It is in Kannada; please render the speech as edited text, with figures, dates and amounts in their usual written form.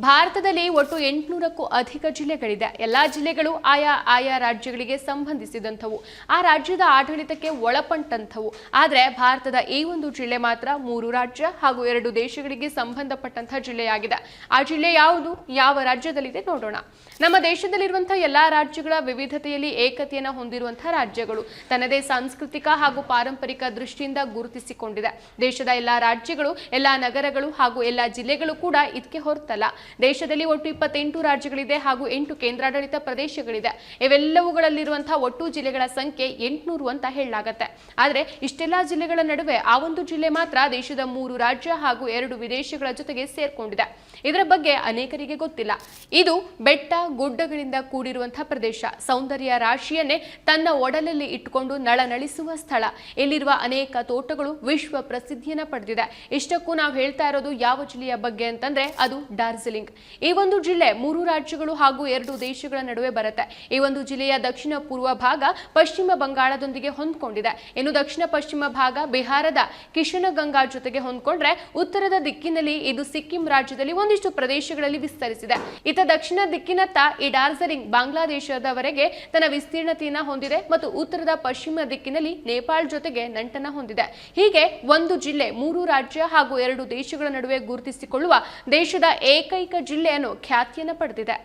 ಭಾರತದಲ್ಲಿ ಒಟ್ಟು 800ಕ್ಕೂ ಅಧಿಕ ಜಿಲ್ಲೆಗಳಿದೆ. ಎಲ್ಲಾ ಜಿಲ್ಲೆಗಳು ಆಯಾ ರಾಜ್ಯಗಳಿಗೆ ಸಂಬಂಧಿಸಿದಂಥವು, ಆ ರಾಜ್ಯದ ಆಡಳಿತಕ್ಕೆ ಒಳಪಟ್ಟಂಥವು. ಆದರೆ ಭಾರತದ ಈ ಒಂದು ಜಿಲ್ಲೆ ಮಾತ್ರ 3 ರಾಜ್ಯ ಹಾಗೂ 2 ದೇಶಗಳಿಗೆ ಸಂಬಂಧಪಟ್ಟಂತಹ ಜಿಲ್ಲೆಯಾಗಿದೆ. ಆ ಜಿಲ್ಲೆ ಯಾವುದು, ಯಾವ ರಾಜ್ಯದಲ್ಲಿದೆ ನೋಡೋಣ. ನಮ್ಮ ದೇಶದಲ್ಲಿರುವಂತಹ ಎಲ್ಲಾ ರಾಜ್ಯಗಳ ವಿವಿಧತೆಯಲ್ಲಿ ಏಕತೆಯನ್ನು ಹೊಂದಿರುವಂತಹ ರಾಜ್ಯಗಳು, ತನ್ನದೇ ಸಾಂಸ್ಕೃತಿಕ ಹಾಗೂ ಪಾರಂಪರಿಕ ದೃಷ್ಟಿಯಿಂದ ಗುರುತಿಸಿಕೊಂಡಿದೆ. ದೇಶದ ಎಲ್ಲಾ ರಾಜ್ಯಗಳು, ಎಲ್ಲಾ ನಗರಗಳು ಹಾಗೂ ಎಲ್ಲಾ ಜಿಲ್ಲೆಗಳು ಕೂಡ ಇದಕ್ಕೆ ಹೊರತಲ್ಲ. ದೇಶದಲ್ಲಿ ಒಟ್ಟು 28 ರಾಜ್ಯಗಳಿದೆ ಹಾಗೂ 8 ಕೇಂದ್ರಾಡಳಿತ ಪ್ರದೇಶಗಳಿದೆ. ಇವೆಲ್ಲವುಗಳಲ್ಲಿರುವಂತಹ ಒಟ್ಟು ಜಿಲ್ಲೆಗಳ ಸಂಖ್ಯೆ 800 ಅಂತ ಹೇಳಲಾಗುತ್ತೆ. ಆದರೆ ಇಷ್ಟೆಲ್ಲಾ ಜಿಲ್ಲೆಗಳ ನಡುವೆ ಆ ಒಂದು ಜಿಲ್ಲೆ ಮಾತ್ರ ದೇಶದ 3 ರಾಜ್ಯ ಹಾಗೂ 2 ವಿದೇಶಗಳ ಜೊತೆಗೆ ಸೇರ್ಕೊಂಡಿದೆ. ಇದರ ಬಗ್ಗೆ ಅನೇಕರಿಗೆ ಗೊತ್ತಿಲ್ಲ. ಇದು ಬೆಟ್ಟ ಗುಡ್ಡಗಳಿಂದ ಕೂಡಿರುವಂತಹ ಪ್ರದೇಶ, ಸೌಂದರ್ಯ ರಾಶಿಯನ್ನೇ ತನ್ನ ಒಡಲಲ್ಲಿ ಇಟ್ಟುಕೊಂಡು ನಳನಳಿಸುವ ಸ್ಥಳ. ಇಲ್ಲಿರುವ ಅನೇಕ ತೋಟಗಳು ವಿಶ್ವ ಪ್ರಸಿದ್ಧಿಯನ್ನ ಪಡೆದಿದೆ. ಇಷ್ಟಕ್ಕೂ ನಾವು ಹೇಳ್ತಾ ಇರೋದು ಯಾವ ಜಿಲ್ಲೆಯ ಬಗ್ಗೆ ಅಂತಂದ್ರೆ ಅದು ಡಾರ್ಜಿಲಿಂಗ್. ಈ ಒಂದು ಜಿಲ್ಲೆ 3 ರಾಜ್ಯಗಳು ಹಾಗೂ 2 ದೇಶಗಳ ನಡುವೆ ಬರುತ್ತೆ. ಈ ಒಂದು ಜಿಲ್ಲೆಯ ದಕ್ಷಿಣ ಪೂರ್ವ ಭಾಗ ಪಶ್ಚಿಮ ಬಂಗಾಳದೊಂದಿಗೆ ಹೊಂದ್ಕೊಂಡಿದೆ. ಇನ್ನು ದಕ್ಷಿಣ ಪಶ್ಚಿಮ ಭಾಗ ಬಿಹಾರದ ಕಿಶನಗಂಗಾ ಜೊತೆಗೆ ಹೊಂದ್ಕೊಂಡ್ರೆ, ಉತ್ತರದ ದಿಕ್ಕಿನಲ್ಲಿ ಇದು ಸಿಕ್ಕಿಂ ರಾಜ್ಯದಲ್ಲಿ ಒಂದಿಷ್ಟು ಪ್ರದೇಶಗಳಲ್ಲಿ ವಿಸ್ತರಿಸಿದೆ. ಇತ ದಕ್ಷಿಣ ದಿಕ್ಕಿನತ್ತ ಈ ಡಾರ್ಜಿಲಿಂಗ್ ಬಾಂಗ್ಲಾದೇಶದವರೆಗೆ ತನ್ನ ವಿಸ್ತೀರ್ಣತೆಯನ್ನ ಹೊಂದಿದೆ ಮತ್ತು ಉತ್ತರದ ಪಶ್ಚಿಮ ದಿಕ್ಕಿನಲ್ಲಿ ನೇಪಾಳ ಜೊತೆಗೆ ನಂಟನ್ನ ಹೊಂದಿದೆ. ಹೀಗೆ ಒಂದು ಜಿಲ್ಲೆ 3 ರಾಜ್ಯ ಹಾಗೂ 2 ದೇಶಗಳ ನಡುವೆ ಗುರುತಿಸಿಕೊಳ್ಳುವ ದೇಶದ ಏಕೈಕ ಜಿಲ್ಲೆ ಅನ್ನೋ ಖ್ಯಾತಿಯನ್ನು ಪಡೆದಿದೆ.